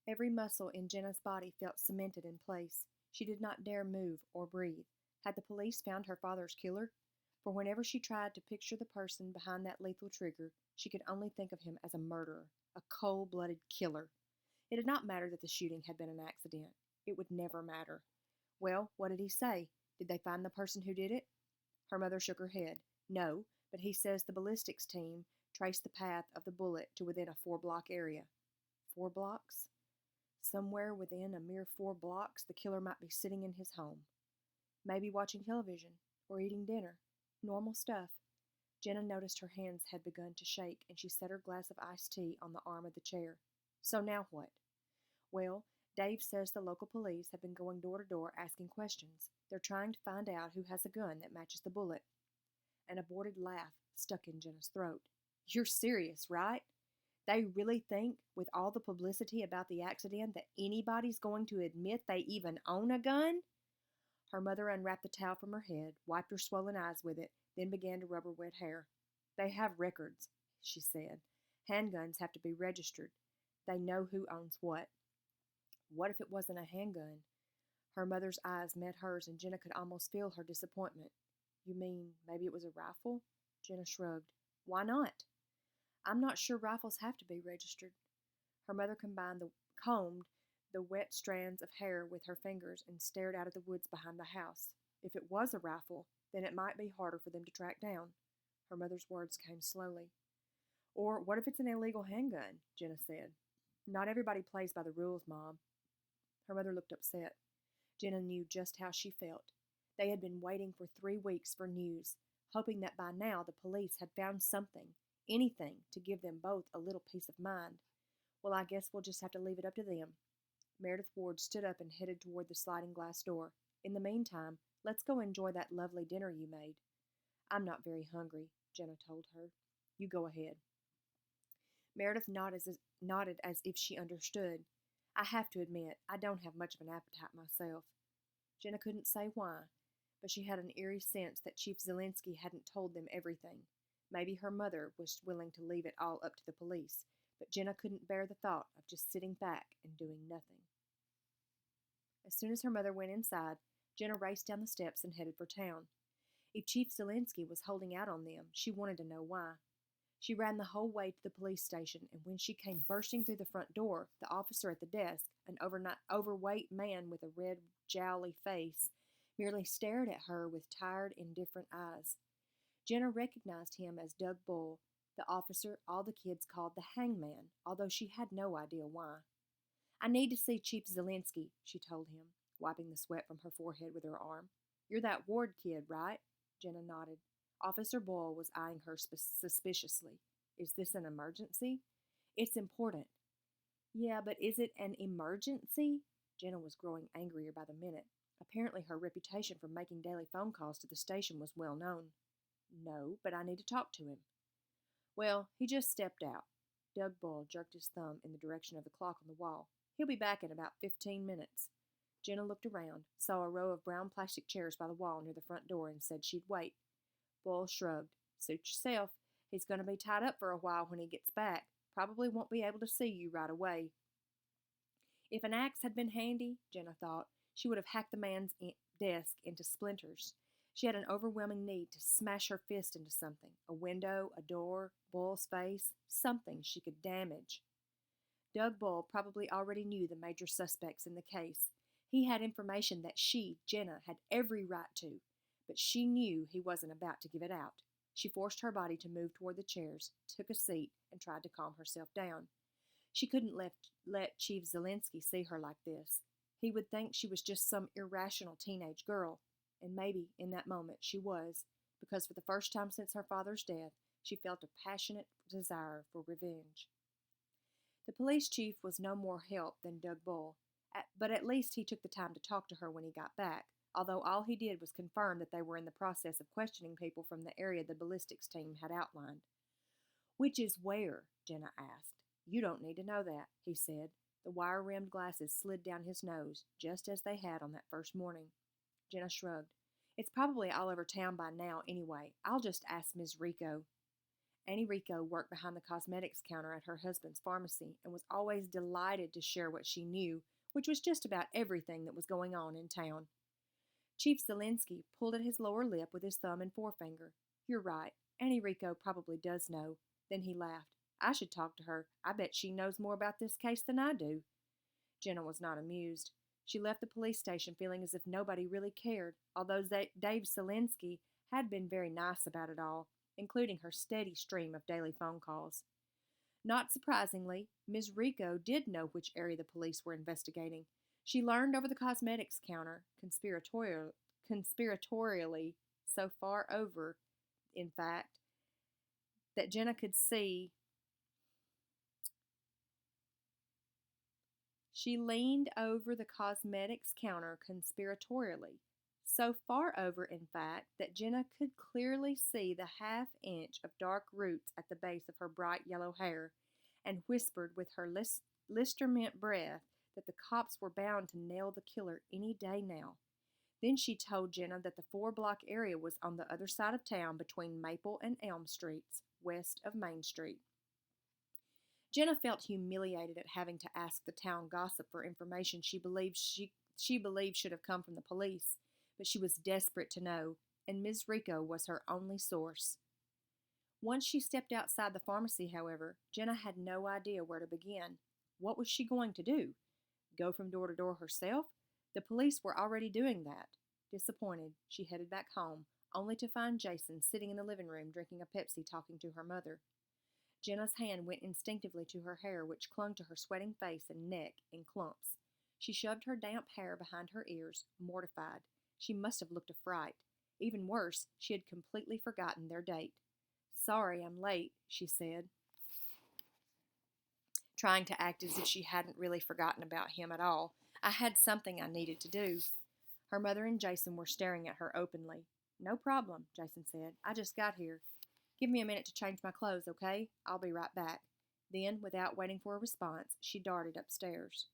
Every muscle in Jenna's body felt cemented in place. She did not dare move or breathe. Had the police found her father's killer? For whenever she tried to picture the person behind that lethal trigger, she could only think of him as a murderer, a cold blooded killer. It did not matter that the shooting had been an accident. It would never matter. Well, what did he say? Did they find the person who did it? Her mother shook her head. No, but he says the ballistics team traced the path of the bullet to within a 4 block area. 4 blocks? Somewhere within a mere 4 blocks, the killer might be sitting in his home. Maybe watching television or eating dinner. Normal stuff. Jenna noticed her hands had begun to shake, and she set her glass of iced tea on the arm of the chair. So now what? Well, Dave says the local police have been going door to door asking questions. They're trying to find out who has a gun that matches the bullet. An aborted laugh stuck in Jenna's throat. You're serious, right? They really think, with all the publicity about the accident, that anybody's going to admit they even own a gun? Her mother unwrapped the towel from her head, wiped her swollen eyes with it, then began to rub her wet hair. They have records, she said. Handguns have to be registered. They know who owns what. What if it wasn't a handgun? Her mother's eyes met hers, and Jenna could almost feel her disappointment. You mean maybe it was a rifle? Jenna shrugged. Why not? I'm not sure rifles have to be registered. Her mother combed the wet strands of hair with her fingers and stared out at the woods behind the house. If it was a rifle, then it might be harder for them to track down. Her mother's words came slowly. Or what if it's an illegal handgun? Jenna said. Not everybody plays by the rules, Mom. Her mother looked upset. Jenna knew just how she felt. They had been waiting for 3 weeks for news, hoping that by now the police had found something, anything, to give them both a little peace of mind. Well, I guess we'll just have to leave it up to them. Meredith Ward stood up and headed toward the sliding glass door. In the meantime, let's go enjoy that lovely dinner you made. I'm not very hungry, Jenna told her. You go ahead. Meredith nodded as if she understood. I have to admit, I don't have much of an appetite myself. Jenna couldn't say why, but she had an eerie sense that Chief Zielinski hadn't told them everything. Maybe her mother was willing to leave it all up to the police, but Jenna couldn't bear the thought of just sitting back and doing nothing. As soon as her mother went inside, Jenna raced down the steps and headed for town. If Chief Zielinski was holding out on them, she wanted to know why. She ran the whole way to the police station, and when she came bursting through the front door, the officer at the desk, an overweight man with a red, jowly face, merely stared at her with tired, indifferent eyes. Jenna recognized him as Doug Bull, the officer all the kids called the hangman, although she had no idea why. I need to see Chief Zielinski, she told him, wiping the sweat from her forehead with her arm. You're that Ward kid, right? Jenna nodded. Officer Boyle was eyeing her suspiciously. Is this an emergency? It's important. Yeah, but is it an emergency? Jenna was growing angrier by the minute. Apparently her reputation for making daily phone calls to the station was well known. No, but I need to talk to him. Well, he just stepped out. Doug Boyle jerked his thumb in the direction of the clock on the wall. He'll be back in about 15 minutes. Jenna looked around, saw a row of brown plastic chairs by the wall near the front door, and said she'd wait. Boyle shrugged. Suit yourself. He's going to be tied up for a while when he gets back. Probably won't be able to see you right away. If an axe had been handy, Jenna thought, she would have hacked the man's desk into splinters. She had an overwhelming need to smash her fist into something, a window, a door, Boyle's face, something she could damage. Doug Boyle probably already knew the major suspects in the case. He had information that she, Jenna, had every right to, but she knew he wasn't about to give it out. She forced her body to move toward the chairs, took a seat, and tried to calm herself down. She couldn't let Chief Zielinski see her like this. He would think she was just some irrational teenage girl, and maybe in that moment she was, because for the first time since her father's death, she felt a passionate desire for revenge. The police chief was no more help than Doug Bull, but at least he took the time to talk to her when he got back, although all he did was confirm that they were in the process of questioning people from the area the ballistics team had outlined. Which is where? Jenna asked. You don't need to know that, he said. The wire-rimmed glasses slid down his nose, just as they had on that first morning. Jenna shrugged. It's probably all over town by now anyway. I'll just ask Ms. Rico. Annie Rico worked behind the cosmetics counter at her husband's pharmacy and was always delighted to share what she knew, which was just about everything that was going on in town. Chief Zelinsky pulled at his lower lip with his thumb and forefinger. "You're right. Annie Rico probably does know." Then he laughed. "I should talk to her. I bet she knows more about this case than I do." Jenna was not amused. She left the police station feeling as if nobody really cared, although Dave Zelinsky had been very nice about it all, including her steady stream of daily phone calls. Not surprisingly, Ms. Rico did know which area the police were investigating. She learned over the cosmetics counter, conspiratorially, so far over, in fact, that Jenna could see. She leaned over the cosmetics counter conspiratorially, so far over, in fact, that Jenna could clearly see the half-inch of dark roots at the base of her bright yellow hair, and whispered with her Listermint breath that the cops were bound to nail the killer any day now. Then she told Jenna that the 4-block area was on the other side of town between Maple and Elm Streets, west of Main Street. Jenna felt humiliated at having to ask the town gossip for information she believed should have come from the police, but she was desperate to know, and Ms. Rico was her only source. Once she stepped outside the pharmacy, however, Jenna had no idea where to begin. What was she going to do? Go from door to door herself? The police were already doing that. Disappointed, she headed back home, only to find Jason sitting in the living room drinking a Pepsi talking to her mother. Jenna's hand went instinctively to her hair, which clung to her sweating face and neck in clumps. She shoved her damp hair behind her ears, mortified. She must have looked a fright. Even worse, she had completely forgotten their date. "Sorry I'm late," she said, trying to act as if she hadn't really forgotten about him at all. "I had something I needed to do." Her mother and Jason were staring at her openly. "No problem," Jason said. "I just got here. Give me a minute to change my clothes, okay? I'll be right back." Then, without waiting for a response, she darted upstairs.